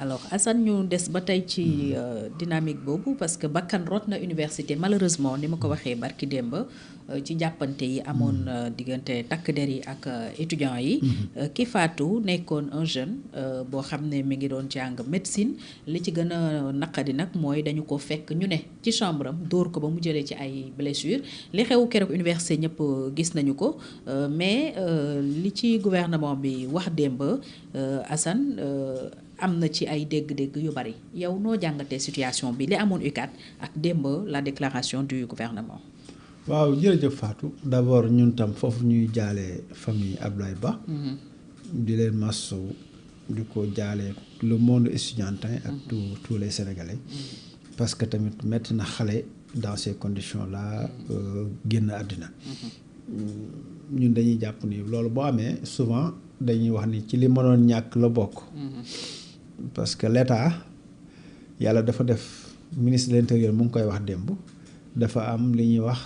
alors Assane ñu des ba tey ci dynamique boobu parce que bakkan rot na université malheureusement ni ma ko waxee barki démb ci jàppante yi amoon diggante takk der yi ak étudiants yi ki faatu nekkoon un jeune boo xam ne mi ngi doon jàng médecine li ci gën a naqadi nag mooy dañu ko fekk ñu ne ci chambre am dóor ko ba mu jëlee ci ay blessures li xew keroog université ñëpp gis nañu ko mais li ci gouvernement bi wax démb Assane am na ci ay dégg-dégg yu bari yow noo jàngatee situation bi li amoon UCAD ak démb la déclaration du gouvernement. waaw jërëjëf Fatou d'abord ñun tam foofu ñuy jaale famille Ablaye Ba. di leen masawu di ko jaale le monde estudiantin ak tous les Sénégalais. parce que tamit metti na xale dans ces conditions là génn àddina. ñun dañuy jàpp ni loolu boo amee souvent dañuy wax ni ci li mënoon ñàkk la bokk. parce que l'État yàlla dafa def ministre de l'intérieur mu ngi koy wax démb dafa am li ñuy wax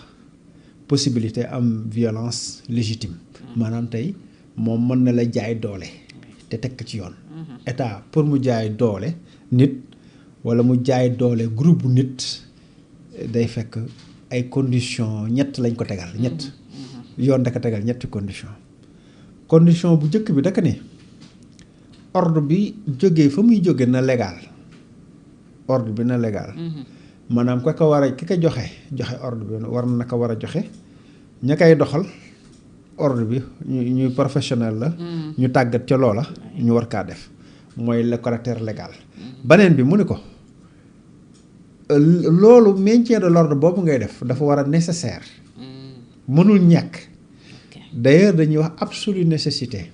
possibilité am violence légitime. maanaam tey moom mën na la jaay doole te teg ci yoon. État pour mu jaay doole nit walla mu jaay doole groupe bu nit day fekk ay conditions ñett lañ ko tegal ñett. yoon da ko tegal ñetti condition bu njëkk bi daka ne ordre bi jógee fa muy jóge na légal ordre bi na légal maanaam ki ko joxe ordre bi war na ko war a joxe ña koy doxal ordre bi ñuy professionnel la ñu tàggat ca loola ñu war kaa def mooy le caractère légal beneen bi mu ni ko loolu maintien de l'ordre boobu ngay def dafa war a nécessaire mënul ñàkk d'ailleurs dañuy wax absolue nécessité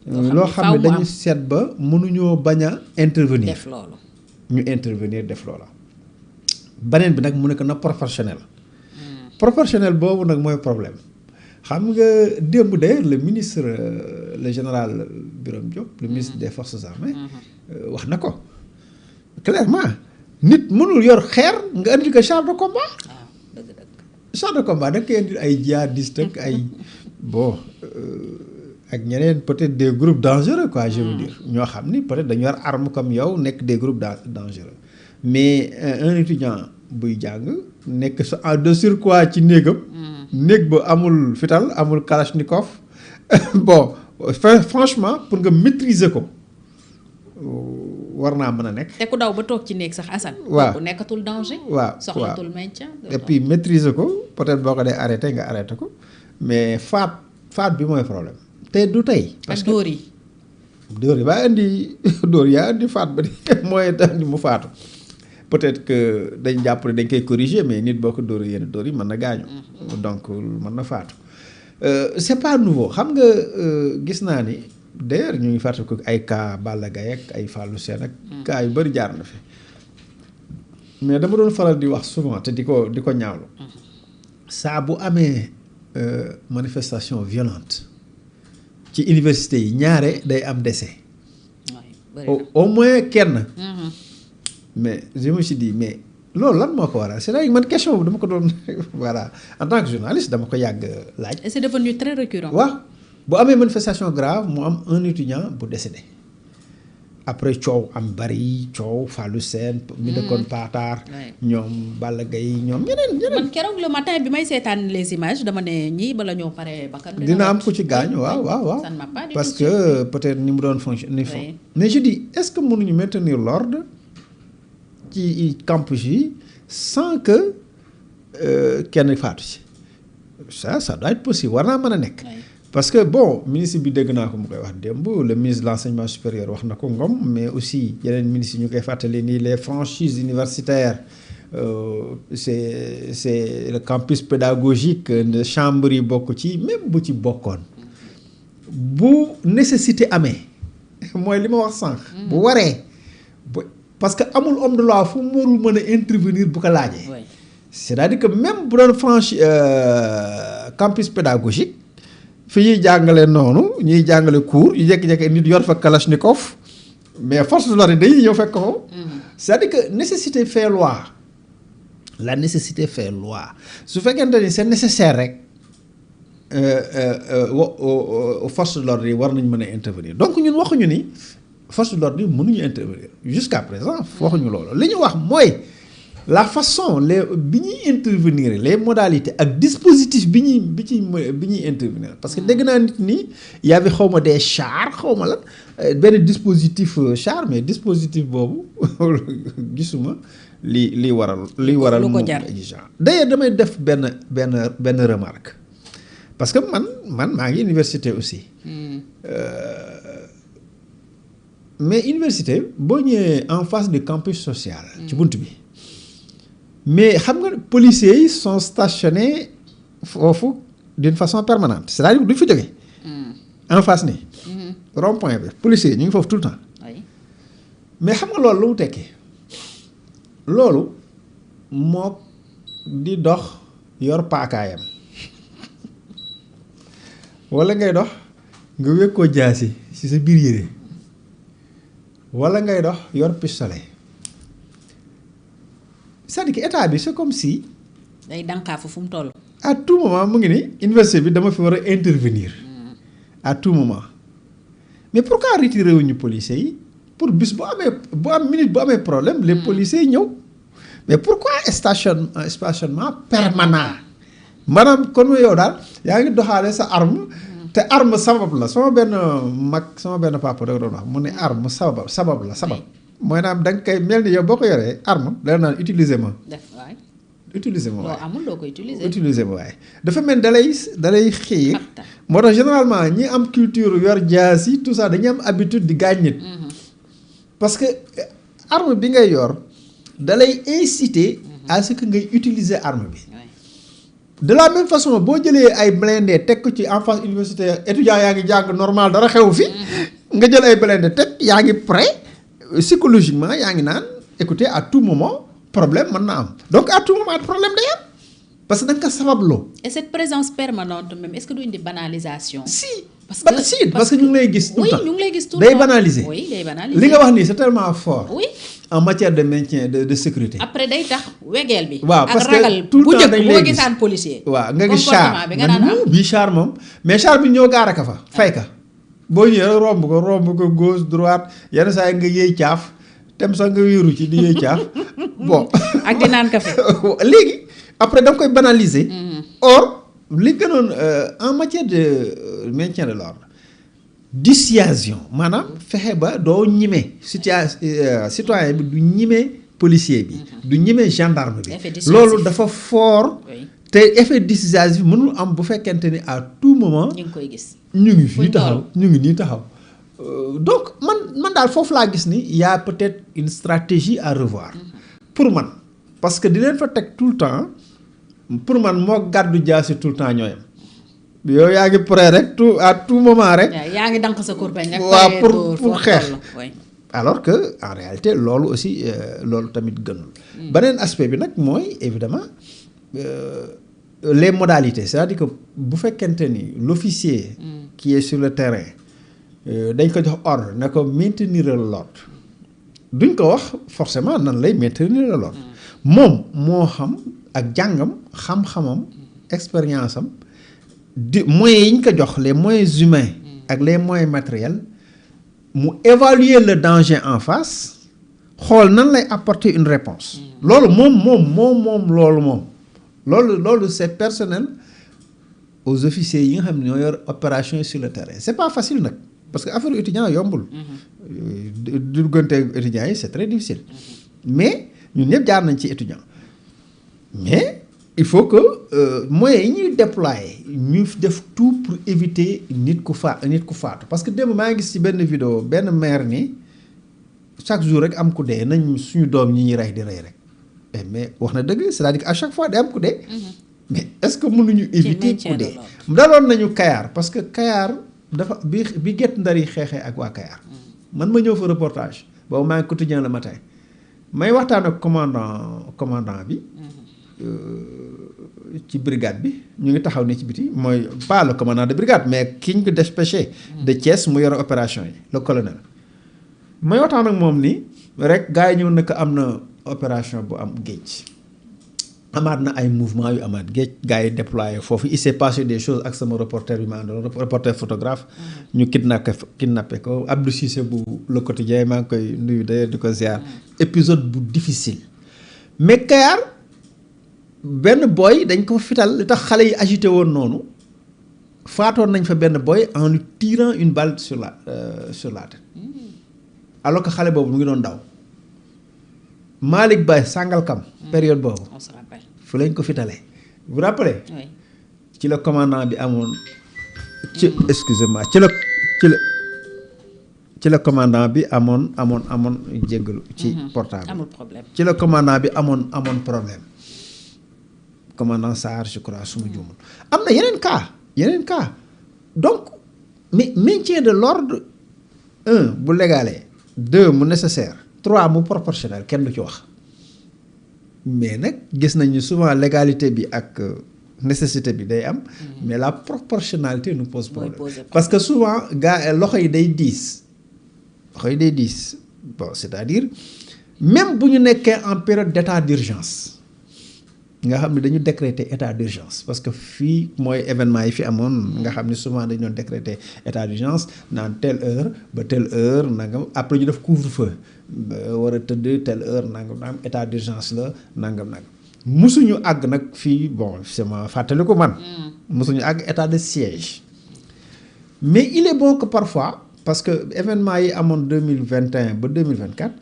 loo xam ne dañu seet ba mënuñoo bañ a intervenir def loolu ñu intervenir def loola beneen bi nag mu nekk na proportionnel boobu nag mooy problème xam nga démb d'ailleurs le ministre le général Birame Diop le ministre des forces armées wax na ko clairement nit mënul yor xeer nga indi ko char de combat char de combat da koy indil ay djihadiste ak ay bon ak ñeneen peut-être des groupes dangereux quoi je veux dire ñoo xam ni peut-être dañu yor arme comme yow nekk des groupes dangereux mais un étudiant buy jàng nekk de surcroît ci néegam néeg ba amul fital amul kalachnikov bon franchement pour nga maîtriser ko war naa mën a nekk. te ku daw ba toog ci néeg sax Assane. waaw ku nekkatul danger. waaw soxlatul maintien. et puis maîtriser ko peut-être boo ko dee arrêté nga arrêté ko mais faat bi mooy problème te du tey. parce que dóor yi baa indi dóor yaa indi faat ba di mooy tax ni mu faatu peut-être que dañ jàpp ne dañ koy corriger mais nit boo ko dóor yenn dóor yi mën na gaañu. donc mën na faatu. c'est pas nouveau xam nga gis naa ni. d'ailleurs ñu ngi fàttali ko ay cas Balla Gaye ak ay Fallou Sène ak cas yu bari jaar na fi mais dama doon faral di wax souvent te di ko ñaawlu saa bu amee manifestation violente ci université yi ñaare day am décès au moins kenn mais je me suis dit mais loolu lan moo ko waral c'est-à-dire man question boobu dama ko doon voilà en tant que journaliste dama ko yàgg laaj. et c'est devenu très récurrent. waaw bu amee manifestation grave mu am un étudiant bu décédé après coow am bari coow Fallou Sène mi dëkkoon Paatar ñoom Balla Gaye ñoom ñeneen man keroog le matin bi may seetaan les images dama ne ñii bala ñoo pare bakkan dina am ku ci gaañu waaw parce que peut-être ni mu doon fonctionner mais je dis est-ce que mënuñu maintenir l'ordre ci campus yi sans que kenn faatu ci ça doit être possible war naa mën a nekk parce que bon ministre bi dégg naa ko mu koy wax démb le ministre de l'enseignement supérieur wax na ko Ngom mais aussi yeneen ministres yi ñu koy fàttali nii les franchises universitaires c'est le campus pédagogique de chambre yi bokk ci même bu ci bokkoon bu nécessité amee mooy li ma wax sànq. bu waree parce que amul homme de loi fu mu warul mën a intervenir bu ko laajee. c'est-à-dire que même bu doon campus pédagogique. fi ñuy jàngale noonu ñuy jàngale cours yu jékki-jékki nit yor fa kalachnikov mais force de l'ordre dañuy ñëw fekk ko c'est-à-dire que nécessité fait loi la nécessité fait loi su fekkente ni c'est nécessaire rek force de l'ordre yi war nañ mën a intervenir donc ñun waxuñu ni force de l'ordre yi mënuñu intervenir jusqu'à présent waxuñu loolu li ñu wax mooy la façon bi ñuy intervenir les modalités ak dispositif bi ñuy intervenir parce que dégg naa nit ñi y avait xaw ma des chars xaw ma la benn dispositif char mais dispositif boobu gisuma li waral moom exigeant d'ailleurs damay def benn remarque parce que man maa ngi université aussi mais université boo ñëwee en face du campus social ci bunt bi mais xam nga policiers yi sont stationnés foofu d'une façon permanente c'est-à-dire duñ fa jógee en face nii rond-point bi policiers yi ñu ngi foofu tout le temps mais xam nga loolu lu mu tekki loolu moo di dox yor paakaayam wala ngay dox nga wékkoo jaasi ci sa biir yére wala ngay dox yor pistolet c'est-à-dire que état bi c'est comme si. day dànkaafu fu mu toll. à tout moment mu ngi ni université bi dama fi war a intervenir. à tout moment mais pourquoi retiré wuñu policiers yi pour bis bu amee problème les policiers yi ñëw mais pourquoi stationnement permanent maanaam kon yow daal yaa ngi doxaale sa arme. te arme sabab la sama benn papa da doon wax mu ne arme sabab la mooy naam da nga koy mel ni yow boo ko yoree arme dana naan utiliser ma. utiliser ma waaye loo amul doo ko utiliser ma waaye dafa mel dalay xiir moo tax généralement ñi am culture yor jaas yi tout ça dañuy am habitude di gaañ nit parce que arme bi ngay yor dalay inciter à ce que ngay utiliser arme bi. de la même façon boo jëlee ay blindé teg ko ci en face université étudiant yaa ngi jàng normal dara xew fi nga jël ay blindé teg yaa ngi prêt psychologiquement yaa ngi naan écoutez à tout moment problème mën na am donc à tout moment problème day am parce que da nga ko sababloo. et cette présence permanente même est-ce que du indi banalisation. si parce que ñu ngi lay gis. tout le temps ñu ngi lay gis tout le temps day banaliser. oui day banaliser li nga wax nii c'est tellement fort. oui en matière de maintien de sécurité. après day tax wegeel bi. waaw parce que ak ragal tout le temps dañ bu lay njëkk gis boo gisaan policier. waaw nga gis char bi nga naan bii char moom mais char bi ñëw gaare ka fa fay ka boo ñëwee romb ko gauche droite yenn saa yi nga yëy caaf tem sax nga wéeru ci di yëy caaf bon. ak di naan café. léegi après da nga koy banaliser. or li gënoon en matière de maintien de l'ordre dissuasion maanaam fexe ba doo ñime citoyen bi du ñime policier bi du ñime gendarme bi loolu dafa fort te effet dissuasif mënul am bu fekkente ni à tout moment ñu ngi koy gis ñu ngi fii taxaw ñu ngi nii taxaw donc man daal foofu laa gis ni y a peut-être une stratégie à revoir pour man parce que di leen fa teg tout le temps pour man moo gàddu jaasi tout le temps ñooyam yow yaa ngi prêt rek tout à tout moment rek. yaa ngi dank sa kurpeñ rek. waaw pour xeex. alors que en réalité loolu aussi loolu tamit gënul. beneen aspect bi nag mooy évidemment les modalités c'est-à-dire que bu fekkente ni l'officier qui est sur le terrain dañ ko jox ordre ne ko maintenir l'ordre duñ ko wax forcément nan lay maintenir l'ordre moom moo xam ak jàngam xam-xamam expérience am. di moyens yi ñu ko jox les moyens humains ak les moyens matériels mu évaluer le danger en face xool nan lay apporter une réponse loolu loolu c'est personnel aux officiers yi nga xam ne ñoo yor opération sur le terrain c'est pas facile nag parce que affaire étudiant yombul duggante étudiants yi c'est très difficile mais ñun ñëpp jaar nañ ci étudiant mais il faut que moyens yi ñuy déployer ñu def tout pour éviter nit ku faatu parce que démb maa ngi gis ci benn vidéo benn maire ni chaque jour rek am ku dee nañ suñu doom ñi ñuy rey di rey rek mais wax na dëgg c'est-à-dire que à chaque fois day am ku dee mais est-ce que mënuñu éviter ku dee daloon nañu Kayar parce que Kayar dafa bi Guet Ndar yi xeexee ak waa Kayar man ma ñëw fa reportage boobu maa ngi quotidien le matin may waxtaan ak commandant bi ci brigade bi ñu ngi taxaw ni ci biti mooy pas le commandant de brigade mais ki ñu ko dépêché de Thiès mu yore opération yi le colonel may waxtaan ak moom ni rek gars yi ñëw na ko am na opération bu am géej amaat na ay mouvement yu amaat géej gars yi déployé foofu il s'est passé des choses ak sama reporter bi ma àndaloon reporter photographe ñu kidnappé ko Abdou Cissé bu Le Quotidien maa ngi koy nuyu d'ailleurs di ko ziar épisode bu difficile mais Kayar benn boy dañ ko fital li tax xale yi agité woon noonu faatoon nañ fa benn boy en lui tirant une balle sur la tête alors que xale boobu mu ngi doon daw Malick Baye Sangalkam période boobu fu lañ ko fitalee vous vous rappelez ci la commandant bi amoon ci excusez-moi ci la commandant bi amoon jéggalu ci portable amul problème ci la commandant bi amoon problème commandant Sarr je crois su ma juumul am na yeneen cas donc mais maintien de l'ordre bu légalé 2 mu nécessaire 3 mu proportionnel kenn du ci wax mais nag gis nañu souvent légalité bi ak nécessité bi day am mais la proportionnalité nous pose problème parce que souvent gars loxo yi day diis bon c'est-à-dire même bu ñu nekkee en période d'état d'urgence nga xam ne dañu décréter état d'urgence parce que fii mooy événement yi fi amoon nga xam ne souvent dañu doon décréter état d'urgence naan telle heure ba telle heure nangam après ñu def couvre-feu war a tëdd telle heure nangam état d'urgence la nangam musuñu àgg nag fii bon sama fàttaliku man musuñu àgg état de siège mais il est bon que parfois parce que événement yi amoon 2021 ba 2024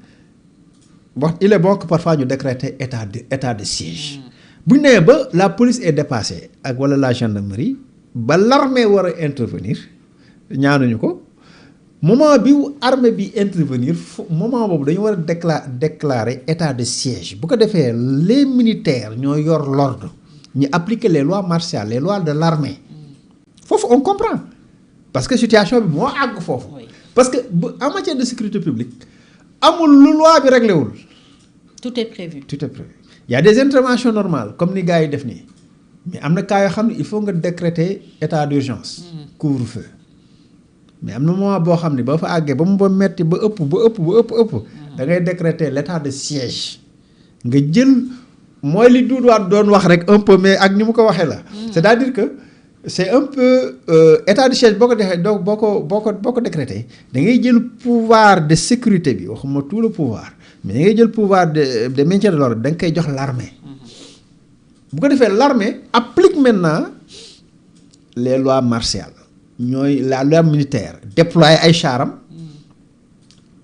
wax il est bon que parfois ñu décréter état de siège bu ñu nee ba la police est dépassée ak wala la gendarmerie ba l'armée war a intervenir ñaanuñu ko moment bi armée bi intervenir moment boobu dañu war a déclarer état de siège bu ko defee les militaires ñoo yor l'ordre ñu appliquer les lois martiales les lois de l'armée foofu on comprend parce que situation bi moo àgg foofu parce que en matière de sécurité publique amul lu loi bi réglé wul tout est prévu il y a des interventions normales comme ni gars yi def nii mais am na cas yoo xam ne il faut nga décréter état d'urgence couvre-feu mais am na moment boo xam ne ba fa àggee ba mu ba metti ba ëpp da ngay décréter l'état de siège nga jël mooy li duuduwaat doon wax rek un peu mais ak ni mu ko waxee la c'est-à-dire que c'est un peu état de siège boo ko defee donc boo ko décréter da ngay jël pouvoir de sécurité bi waxuma tout le pouvoir mais da ngay jël pouvoir de maintien de l'ordre da nga koy jox l'armée bu ko defee l'armée applique maintenant les lois martiales ñooy la loi militaire déployer ay charam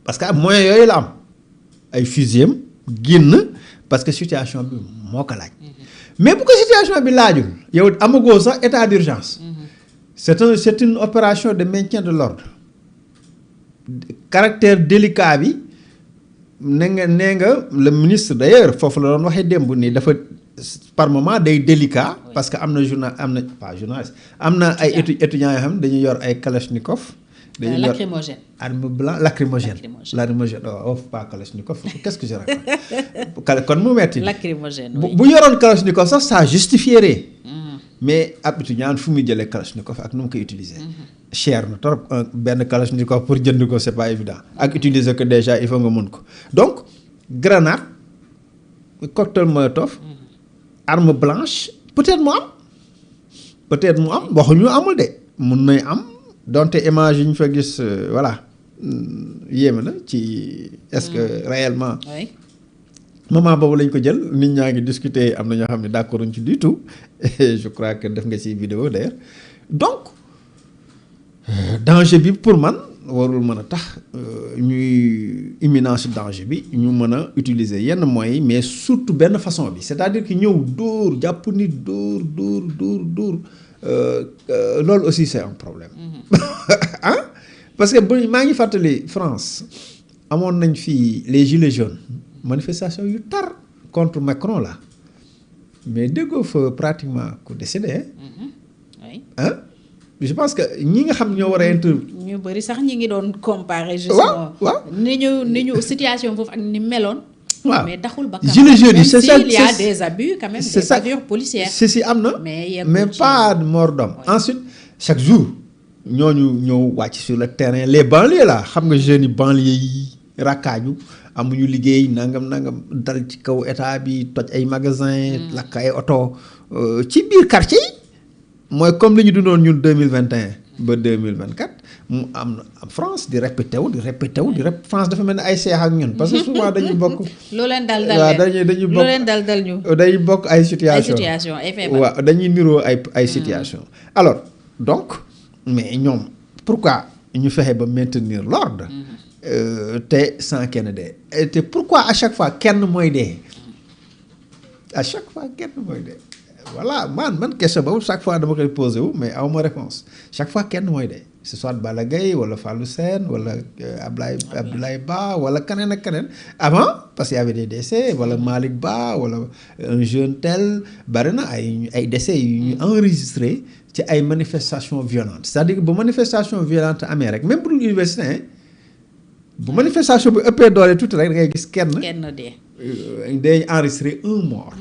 parce que moyens yooyu la am ay fusils génn parce que situation bi moo ko laaj mais bu ko situation bi laajul yow amagoo sax état d'urgence c'est une opération de maintien de l'ordre caractère délicat bi nee nga le ministre d'ailleurs foofu la doon waxee démb nii dafa par moment day délicat parce que am na pas journaliste am na ay étudiants yoo xam ne dañuy yor ay kalachnikov dañuy yor arme blanc lacrymogène oh pas kalachnikov qu'est-ce que je raconte kon mu metti lacrymogène bu yoroon kalachnikov sax ça justifierait mais ab étudiant fu muy jëlee kalachnikov ak nu mu koy utiliser cher na trop benn kalachnikov pour jënd ko c'est pas évident ak utiliser ko déjà il faut nga mun ko donc grenade cocktail molotov arme blanche peut-être mu am waxuñu amul de mun nay am donte image yi ñu fa gis voilà yéeme na ci est-ce que réellement moment boobu lañ ko jël nit ñaa ngi discuter am na ñoo xam ne d'accord ci du tout et je crois que def nga ci vidéo d'ailleurs donc danger bi pour man warul mën a tax ñuy imminence danger bi ñu mën a utiliser yenn moyens mais surtout benn façon bi c'est-à-dire que ñëw dóor jàpp nit dóor loolu aussi c'est un problème ah parce que maa ngi fàttali France amoon nañ fii les gilets jaunes manifestation yu tar contre Macron là mais déggoo fa pratiquement ku décédé hein je pense que ñi nga xam ñoo war a ñu bëri sax ñi ngi doon comparer justement ni ñu situation foofu ak ni meloon mais taxul ba gilets jaunes yi c'est ça il y a des abus quand même des bavures policières si am na mais pas de mort d'homme ensuite chaque jour ñooñu ñëw wàcc sur le terrain les banlieues là xam nga jeunes yi banlieues yi rakkaaju amuñu liggéey nangam dal ci kaw état bi toj ay magasin lakk ay oto ci biir quartier yi mooy comme li ñu dundoon ñun 2021 ba 2024 mu am France di répété wu France dafa mel ni ay seex ak ñun parce que souvent dañuy bokk. loo leen dal dañuy bokk loo leen dal ñu. dañuy bokk ay situation ay feebar. waaw dañuy niroo ay situation alors donc mais ñoom pourquoi ñu fexe ba maintenir l'ordre te sans kenn dee te pourquoi à chaque fois kenn mooy dee voilà man question boobu chaque fois dama koy posé wu mais aw ma réponse chaque fois kenn mooy dee c'est soit Balla Gaye wala Fallou Sène wala Abdoulaye Ba wala keneen ak keneen avant parce qu'il y avait des décès wala Malick Ba wala un jeune tel bari na ay décès yu ñu enregistré ci ay manifestations violentes c'est-à-dire que bu manifestation violente amee rek même pour l'université bu manifestation bi ëppee doole tuuti rek da ngay gis kenn dee. day enregistrer un mort.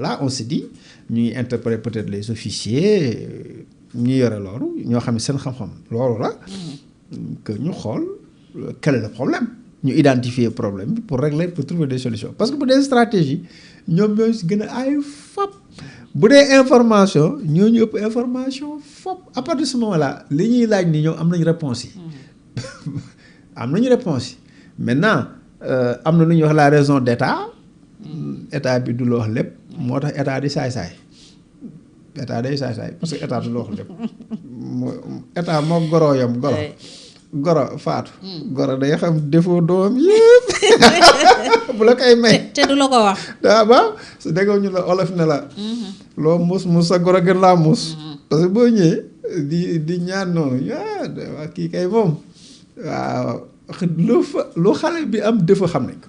Là on se dit ñuy interpeller peut-être les officiers ñu yore loolu ñoo xam ne seen xam-xam loolu la. que ñu xool quel est le problème ñu identifier problème bi pour régler pour trouver des solutions parce que bu dee stratégie ñoom ñoo si gën a ay fop bu dee information ñoo ñu ëpp information fop à partir de ce moment là li ñuy laaj ni ñoom am nañu réponse yi. am nañu réponse yi maintenant am na lu ñuy wax la raison d'état état bi du la wax lépp moo tax état di saay-saay état day saay-saay parce que état du la wax lépp état moo goro yam goro faatu goro day xam défaut doom yëpp bu la koy may te du la ko wax daa ba su déggoo ñu la olof ne la loo muus sa goro gën laa muus parce que boo ñëwee di ñaan noonu waa kii kay moom waaw lu xale bi am défaut xam nañ ko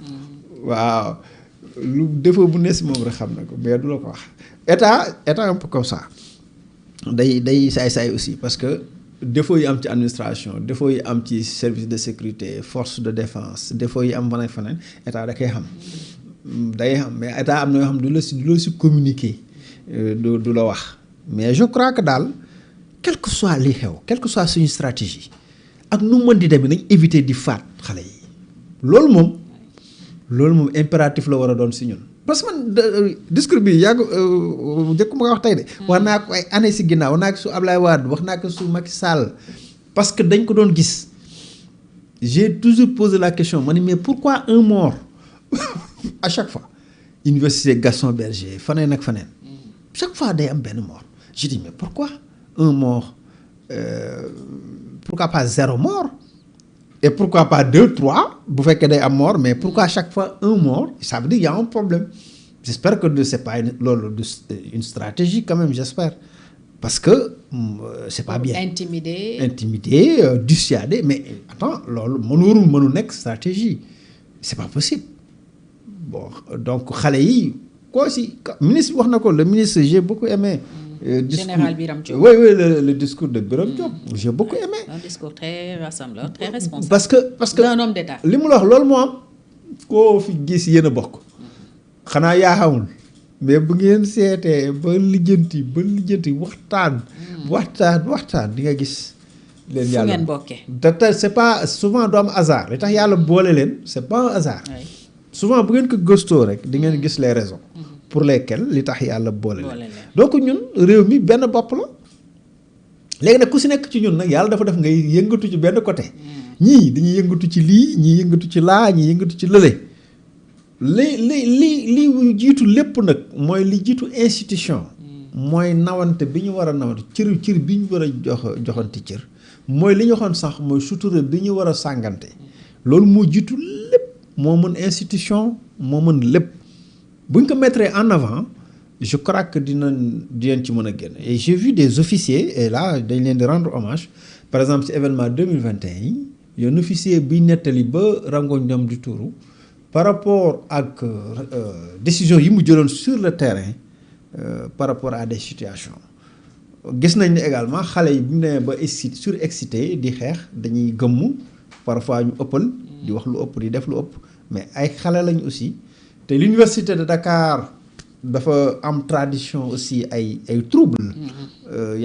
waaw lu défaut bu nes moom rek xam na ko mais du la ko wax état un peu comme ça day saay-saay aussi parce que défaut yi am ci administration défaut yi am ci service de sécurité force de défense défaut yi am faneen état da koy xam day xam mais état am na yoo xam du la si communiquer du la wax mais je crois que daal quel que soit li xew quelle que soit suñu stratégie ak nu mën di demee nañ éviter di faat xale yi loolu moom impératif la war a doon si ñun parce que man discours bi yàgg njëkk ma ko wax tey de wax naa ko ay année si ginnaaw wax naa ko su Ablaye Wade wax naa ko su Macky Sall parce que dañ ko doon gis j'ai toujours posé la question ma ne mais pourquoi un mort à chaque fois université Gaston Berger faneen ak faneen chaque fois day am benn mort je dis mais pourquoi un mort pourquoi pas 0 mort et pourquoi pas 2, 3 bu fekkee day am mort mais pourquoi à chaque fois un mort ça veut dire il y a un problème j'espère que c'est pas une stratégie quand même j'espère parce que c'est pas bien intimider dissuader mais attends loolu mënu nekk stratégie c'est pas possible bon donc xale yi ko si ministre bi wax na ko le ministre j'ai beaucoup aimé Général Birame Diop. Oui, le discours de Birame Diop. J'ai beaucoup aimé. Un discours très rassembleur, très responsable. Parce que un homme d'État. li mu la wax loolu moo am koo fi gis yéen a bokk xanaa yaa xamul mais bu ngeen seetee ba lijjanti waxtaan di nga gis. leen yàlla fu ngeen bokkee. te c'est pas souvent du am hasard li tax yàlla boole leen c'est pas un hasard. Oui. Souvent bu ngeen ko gëstoo rek di ngeen gis les raisons. pour lesquels li tax yàlla boole leen donc ñun réew mi benn bopp la léegi nag ku si nekk ci ñun nag yàlla dafa def ngay yëngatu ci benn côté ñii dañuy yëngatu ci lii ñii yëngatu ci laa ñii yëngatu ci lële li jiitu lépp nag mooy li jiitu institution mooy nawante bi ñu war a nawante cër bi ñu war a joxante cër mooy li ñu waxoon sax mooy sutura bi ñu war a sàngante loolu moo jiitu lépp moo mën institution moo mën lépp bu ñu ko mettre en avant je crois que dinañ ci mën a génn et j'ai vu des officiers et là dañ leen di rendre hommage par exemple ci événement 2021 yi yoon officier biy nettali ba rangoñ ñoom di tuuru par rapport ak décision yi mu jëloon sur le terrain par rapport à des situations gis nañ ne également xale yi bu ñu nee ba surexcité di xeex dañuy gëmmu parfois ñu ëppal di wax lu ëpp di def lu ëpp mais ay xale lañ aussi te l'université de Dakar dafa am tradition aussi ay trouble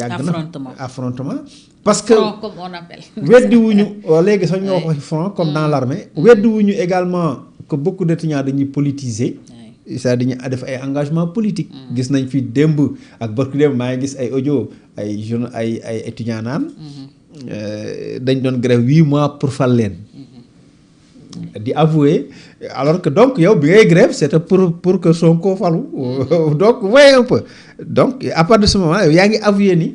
yàgg na affrontement parce que front comme on appelle. weddi wuñu léegi sax ñoo wax front comme dans l'armée weddi wuñu également que beaucoup d'étudiants dañuy politiser c'est-à-dire dañuy def ay engagement politique gis nañ fi démb ak barki démb maa ngi gis ay audio ay étudiants naan dañ doon grève 8 mois pour fal leen di avouer alors que donc yow bi ngay grève c'était pour que Sonko falu donc voyez un peu donc à partir de ce moment yow yaa ngi avouer ni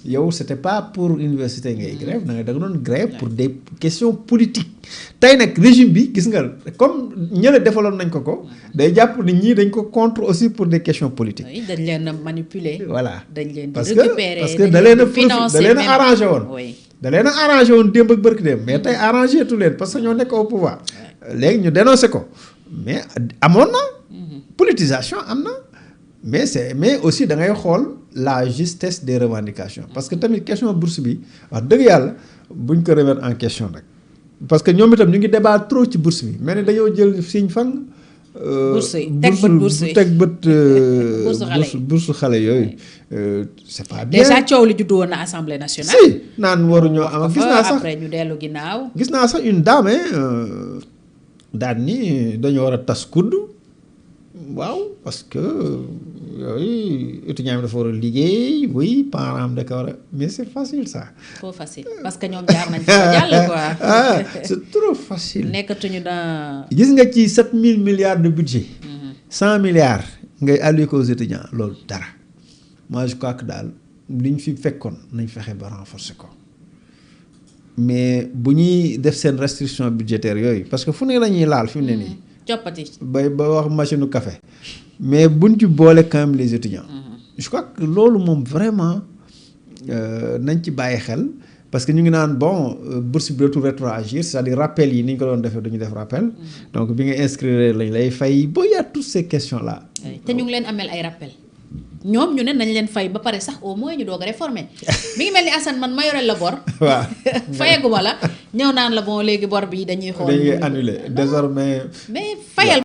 yow c'était pas pour université ngay grève da nga doon grève pour des questions politiques tey nag régime bi gis nga comme ñële defaloon nañ ko day jàpp ni ñii dañ ko contre aussi pour des questions politiques. oui dañ leen a manipuler. voilà dañ leen di récupérer parce que da leen a arrangé woon. da leen a arrangé woon démb ak barki démb mais tey arrangé tu leen parce que ñoo nekk au pouvoir léegi ñu dénoncé ko mais amoon na politisation am na mais aussi da ngay xool la justesse des revendications parce que tamit question bourse bi wax dëgg yàlla buñ ko remettre en question rek parce que ñoom itam ñu ngi débat trop ci bourse bi mais ne dañoo jël siñ fan bourse yi teg bët bourse xale yooyu c'est pas bien. déjà coow li juddu woon na assemblée nationale. si naan waruñoo am gis naa sax après ñu dellu ginnaaw. gis naa sax une dame daan ni dañoo war a tas kudd waaw parce que yooyu étudiant bi dafa war a liggéey oui parent am da ko war a mais c'est facile ça. trop facile parce que ñoom jaar nañ ci ba jàll quoi. c'est trop facile. nekkatuñu dans. gis nga ci 7000 milliards de budget. 100 milliards ngay alloué ko aux étudiants loolu dara moi je crois que daal li ñu fi fekkoon nañ fexe ba renforcer ko mais bu ñuy def seen restriction budgétaire yooyu parce que fu ne la ñuy laal fi mu ne nii. coppati ba wax machine café mais buñ ci boole quand même les étudiants. je crois que loolu moom vraiment nañ ci bàyyi xel parce que ñu ngi naan bon bourse bi dootul rétroagir c'est-à-dire rappel yi ni ñu ko doon defee duñu def rappel. donc bi nga inscrire lañ lay fay ba y a toutes ces questions là. te ñu ngi leen amel ay rappel ñoom ñu ne nañ leen fay ba pare sax au moins ñu doog a réformer mi ngi mel ni Assane man ma yoreel la bor. waaw fayaguma la ñëw naan la bon léegi bor bi dañuy xool. dañuy annuler désormais. mais fayal.